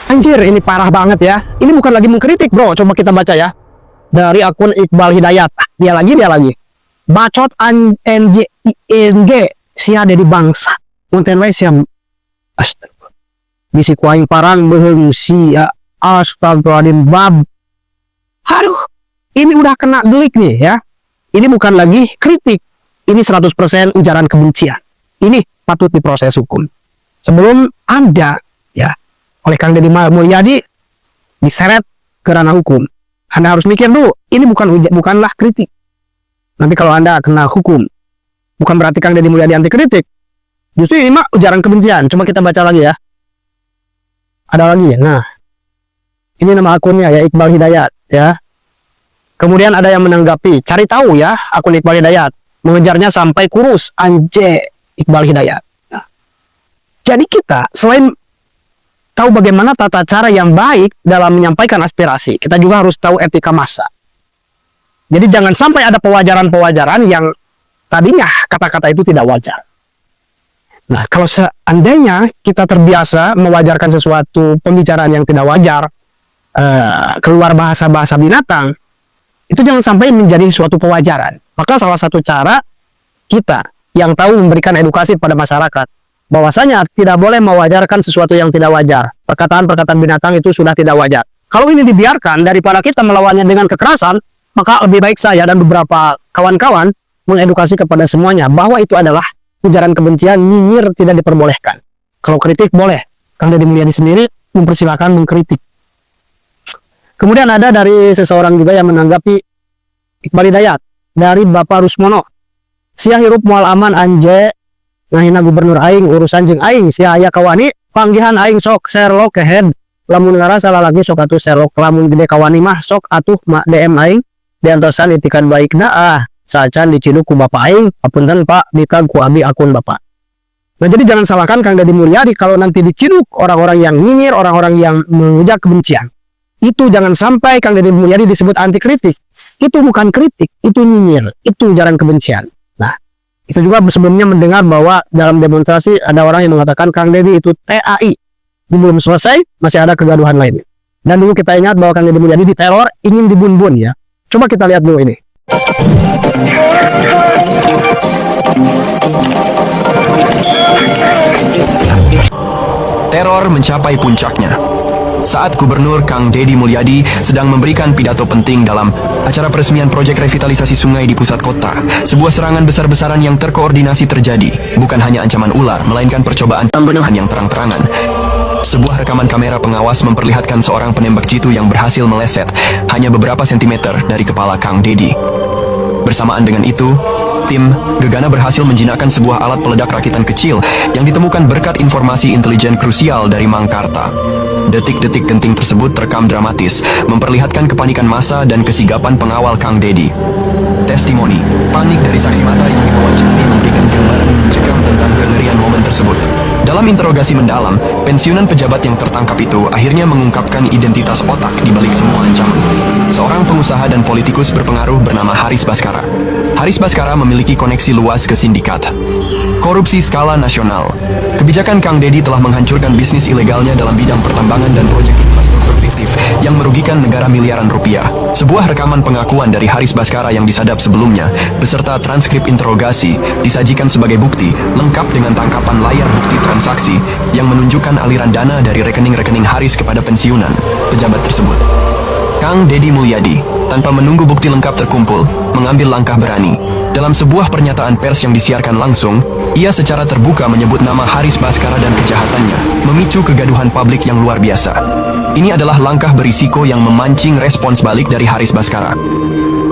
Anjir, ini parah banget ya. Ini bukan lagi mengkritik, bro. Coba kita baca ya. Dari akun Iqbal Hidayat. Dia lagi. Bacot NJING. Sia dari bangsa. Konten lain siam. Astaga. Bisi kuaing parang beheng sia. Astagfirullahaladzim bab. Aduh. Ini udah kena delik nih ya. Ini bukan lagi kritik. Ini 100% ujaran kebencian. Ini patut diproses hukum. Sebelum Anda ya oleh Kang Deddy Mulyadi diseret ke ranah hukum, Anda harus mikir dulu, ini bukanlah kritik. Nanti kalau Anda kena hukum, bukan berarti Kang Deddy Mulyadi anti kritik. Justru ini mah ujaran kebencian. Coba kita baca lagi ya. Ada lagi ya. Nah, ini nama akunnya ya, Iqbal Hidayat ya. Kemudian ada yang menanggapi, cari tahu ya akun Iqbal Hidayat, mengejarnya sampai kurus, anje Iqbal Hidayat. Nah, jadi kita selain tahu bagaimana tata cara yang baik dalam menyampaikan aspirasi, kita juga harus tahu etika massa. Jadi jangan sampai ada pewajaran-pewajaran yang tadinya kata-kata itu tidak wajar. Nah, kalau seandainya kita terbiasa mewajarkan sesuatu pembicaraan yang tidak wajar, keluar bahasa-bahasa binatang, itu jangan sampai menjadi suatu pewajaran. Maka salah satu cara kita yang tahu memberikan edukasi pada masyarakat, bahwasanya tidak boleh mewajarkan sesuatu yang tidak wajar. Perkataan-perkataan binatang itu sudah tidak wajar. Kalau ini dibiarkan, daripada kita melawannya dengan kekerasan, maka lebih baik saya dan beberapa kawan-kawan mengedukasi kepada semuanya bahwa itu adalah ujaran kebencian, nyinyir tidak diperbolehkan. Kalau kritik boleh. Kang Deddy Mulyadi sendiri mempersilahkan mengkritik. Kemudian ada dari seseorang juga yang menanggapi Iqbal Hidayat dari Bapak Rusmono. Sia hirup mual aman anje ngahina gubernur aing urusan jeung aing sia aya kawani panggihan aing sok Sherlock kehead lamun ngara salah lagi sok atuh Sherlock lamun gede kawani mah sok atuh mak DM aing diantosan itikan baikna sacan diciduk ku bapak aing apunten Pak bika ku abi akun bapak. Nah, jadi jangan salahkan Kang Deddy Mulyadi kalau nanti diciduk orang-orang yang nyinyir, orang-orang yang mengujar kebencian. Itu jangan sampai Kang Deddy Mulyadi disebut anti kritik. Itu bukan kritik, itu nyinyir, itu ujaran kebencian. Nah, kita juga sebelumnya mendengar bahwa dalam demonstrasi ada orang yang mengatakan Kang Deddy itu TAI. Belum selesai, masih ada kegaduhan lainnya. Dan dulu kita ingat bahwa Kang Deddy Mulyadi diteror, ingin dibun-bun ya. Coba kita lihat dulu ini. Teror mencapai puncaknya saat Gubernur Kang Deddy Mulyadi sedang memberikan pidato penting dalam acara peresmian proyek revitalisasi sungai di pusat kota. Sebuah serangan besar-besaran yang terkoordinasi terjadi. Bukan hanya ancaman ular, melainkan percobaan pembunuhan yang terang-terangan. Sebuah rekaman kamera pengawas memperlihatkan seorang penembak jitu yang berhasil meleset hanya beberapa sentimeter dari kepala Kang Deddy. Bersamaan dengan itu, tim gegana berhasil menjinakkan sebuah alat peledak rakitan kecil yang ditemukan berkat informasi intelijen krusial dari Mangkarta. Detik-detik genting tersebut terekam dramatis, memperlihatkan kepanikan massa dan kesigapan pengawal Kang Deddy. Testimoni, panik dari saksi mata yang diwawancarai memberikan gambaran mencekam tentang kengerian momen tersebut. Dalam interogasi mendalam, pensiunan pejabat yang tertangkap itu akhirnya mengungkapkan identitas otak di balik semua ancaman. Seorang pengusaha dan politikus berpengaruh bernama Haris Baskara. Haris Baskara memiliki koneksi luas ke sindikat korupsi skala nasional. Kebijakan Kang Deddy telah menghancurkan bisnis ilegalnya dalam bidang pertambangan dan proyek infrastruktur fiktif yang merugikan negara miliaran rupiah. Sebuah rekaman pengakuan dari Haris Baskara yang disadap sebelumnya, beserta transkrip interogasi, disajikan sebagai bukti, lengkap dengan tangkapan layar bukti transaksi yang menunjukkan aliran dana dari rekening-rekening Haris kepada pensiunan pejabat tersebut. Kang Deddy Mulyadi, tanpa menunggu bukti lengkap terkumpul, mengambil langkah berani. Dalam sebuah pernyataan pers yang disiarkan langsung, ia secara terbuka menyebut nama Haris Baskara dan kejahatannya, memicu kegaduhan publik yang luar biasa. Ini adalah langkah berisiko yang memancing respons balik dari Haris Baskara.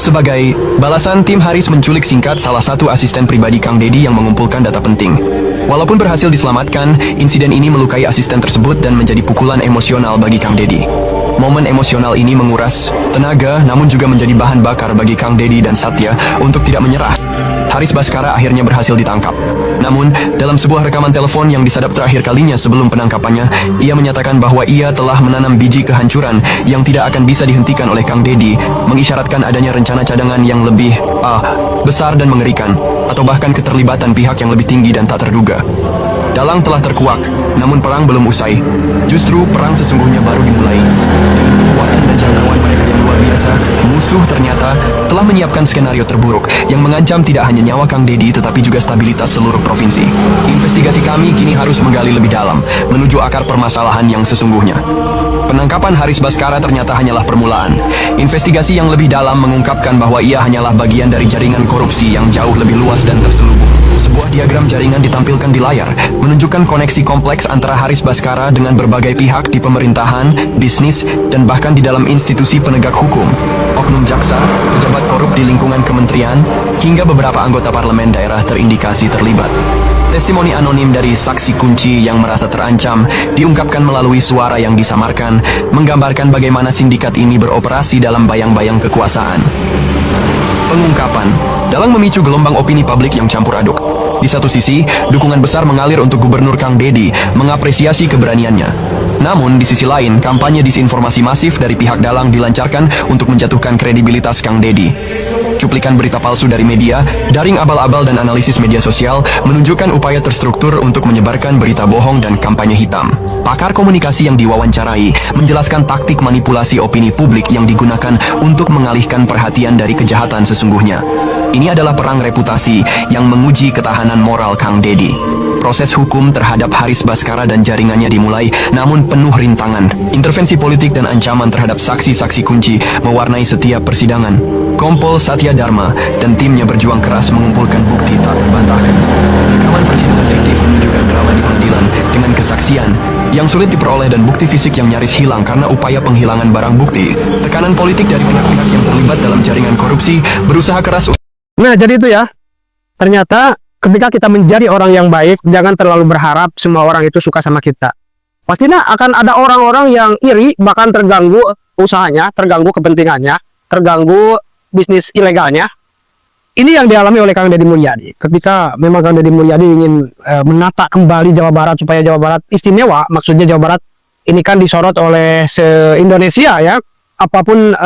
Sebagai balasan, tim Haris menculik singkat salah satu asisten pribadi Kang Deddy yang mengumpulkan data penting. Walaupun berhasil diselamatkan, insiden ini melukai asisten tersebut dan menjadi pukulan emosional bagi Kang Deddy. Momen emosional ini menguras tenaga, namun juga menjadi bahan bakar bagi Kang Deddy dan Satya untuk tidak menyerah. Haris Baskara akhirnya berhasil ditangkap. Namun, dalam sebuah rekaman telepon yang disadap terakhir kalinya sebelum penangkapannya, ia menyatakan bahwa ia telah menanam biji kehancuran yang tidak akan bisa dihentikan oleh Kang Dedi, mengisyaratkan adanya rencana cadangan yang lebih besar dan mengerikan, atau bahkan keterlibatan pihak yang lebih tinggi dan tak terduga. Dalang telah terkuak, namun perang belum usai. Justru perang sesungguhnya baru dimulai. Dengan kekuatan dan jangkauan mereka yang luar biasa, musuh ternyata telah menyiapkan skenario terburuk yang mengancam tidak hanya nyawa Kang Dedi tetapi juga stabilitas seluruh provinsi. Investigasi kami kini harus menggali lebih dalam, menuju akar permasalahan yang sesungguhnya. Penangkapan Haris Baskara ternyata hanyalah permulaan. Investigasi yang lebih dalam mengungkapkan bahwa ia hanyalah bagian dari jaringan korupsi yang jauh lebih luas dan terselubung. Sebuah diagram jaringan ditampilkan di layar, menunjukkan koneksi kompleks antara Haris Baskara dengan berbagai pihak di pemerintahan, bisnis, dan bahkan di dalam institusi penegak hukum. Oknum jaksa, pejabat korup di lingkungan kementerian, hingga beberapa anggota parlemen daerah terindikasi terlibat. Testimoni anonim dari saksi kunci yang merasa terancam diungkapkan melalui suara yang disamarkan, menggambarkan bagaimana sindikat ini beroperasi dalam bayang-bayang kekuasaan. Pengungkapan dalang memicu gelombang opini publik yang campur aduk. Di satu sisi, dukungan besar mengalir untuk Gubernur Kang Dedi, mengapresiasi keberaniannya. Namun, di sisi lain, kampanye disinformasi masif dari pihak dalang dilancarkan untuk menjatuhkan kredibilitas Kang Dedi. Cuplikan berita palsu dari media, daring abal-abal dan analisis media sosial menunjukkan upaya terstruktur untuk menyebarkan berita bohong dan kampanye hitam. Pakar komunikasi yang diwawancarai menjelaskan taktik manipulasi opini publik yang digunakan untuk mengalihkan perhatian dari kejahatan sesungguhnya. Ini adalah perang reputasi yang menguji ketahanan moral Kang Dedi. Proses hukum terhadap Haris Baskara dan jaringannya dimulai, namun penuh rintangan. Intervensi politik dan ancaman terhadap saksi-saksi kunci mewarnai setiap persidangan. Kompol Satya Dharma dan timnya berjuang keras mengumpulkan bukti tak terbantahkan. Rekaman persidangan fiktif menunjukkan drama di pengadilan dengan kesaksian yang sulit diperoleh dan bukti fisik yang nyaris hilang karena upaya penghilangan barang bukti. Tekanan politik dari pihak-pihak yang terlibat dalam jaringan korupsi berusaha keras. Nah, jadi itu ya. Ternyata ketika kita menjadi orang yang baik, jangan terlalu berharap semua orang itu suka sama kita. Pastinya akan ada orang-orang yang iri, bahkan terganggu usahanya, terganggu kepentingannya, terganggu bisnis ilegalnya. Ini yang dialami oleh Kang Dedi Mulyadi. Ketika memang Kang Dedi Mulyadi ingin menata kembali Jawa Barat supaya Jawa Barat istimewa, maksudnya Jawa Barat ini kan disorot oleh se-Indonesia ya. Apapun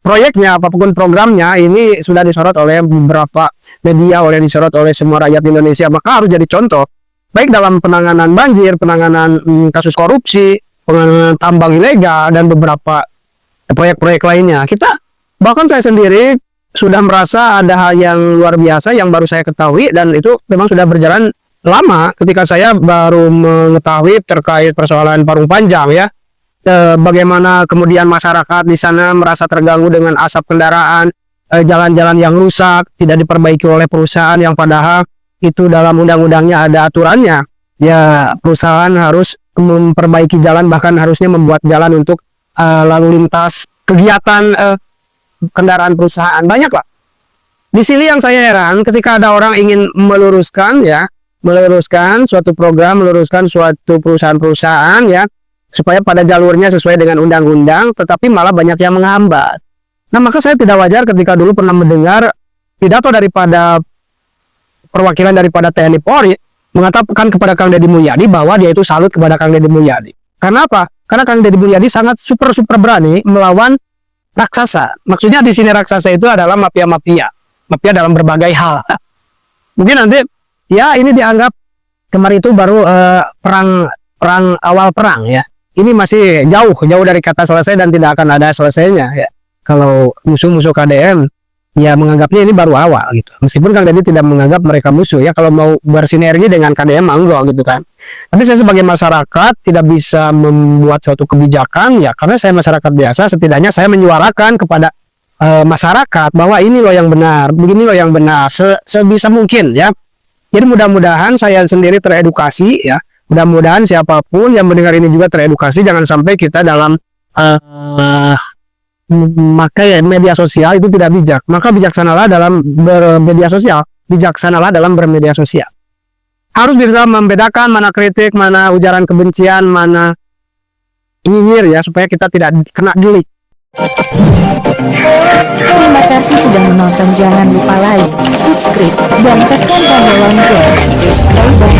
proyeknya, apapun programnya, ini sudah disorot oleh beberapa media, disorot oleh semua rakyat Indonesia. Maka harus jadi contoh, baik dalam penanganan banjir, penanganan kasus korupsi, penanganan tambang ilegal, dan beberapa proyek-proyek lainnya. Bahkan saya sendiri sudah merasa ada hal yang luar biasa yang baru saya ketahui, dan itu memang sudah berjalan lama ketika saya baru mengetahui terkait persoalan Parung Panjang ya. Bagaimana kemudian masyarakat di sana merasa terganggu dengan asap kendaraan, jalan-jalan yang rusak, tidak diperbaiki oleh perusahaan yang padahal itu dalam undang-undangnya ada aturannya. Ya, perusahaan harus memperbaiki jalan, bahkan harusnya membuat jalan untuk lalu lintas kegiatan kendaraan perusahaan. Banyak lah. Di sini yang saya heran ketika ada orang ingin meluruskan suatu program, meluruskan suatu perusahaan-perusahaan ya, supaya pada jalurnya sesuai dengan undang-undang, tetapi malah banyak yang menghambat. Nah, maka saya tidak wajar ketika dulu pernah mendengar pidato daripada perwakilan daripada TNI Polri mengatakan kepada Kang Dedi Mulyadi bahwa dia itu salut kepada Kang Dedi Mulyadi. Karena apa? Karena Kang Dedi Mulyadi sangat super berani melawan raksasa. Maksudnya di sini raksasa itu adalah mafia dalam berbagai hal. Mungkin nanti ya ini dianggap kemarin itu baru awal perang ya. Ini masih jauh dari kata selesai dan tidak akan ada selesainya ya. Kalau musuh-musuh KDM ya menganggapnya ini baru awal gitu. Meskipun Kang Dedi tidak menganggap mereka musuh ya, kalau mau bersinergi dengan KDM monggo gitu kan. Tapi saya sebagai masyarakat tidak bisa membuat suatu kebijakan ya, karena saya masyarakat biasa, setidaknya saya menyuarakan kepada masyarakat bahwa ini loh yang benar, begini loh yang benar, sebisa mungkin ya. Jadi mudah-mudahan saya sendiri teredukasi ya. Mudah-mudahan siapapun yang mendengar ini juga teredukasi, jangan sampai kita dalam memakai media sosial itu tidak bijak. Maka bijaksanalah dalam bermedia sosial, Harus bisa membedakan mana kritik, mana ujaran kebencian, mana nyinyir ya, supaya kita tidak kena delik. Terima kasih sudah menonton. Jangan lupa like, subscribe, dan tekan tombol lonceng. Bye bye.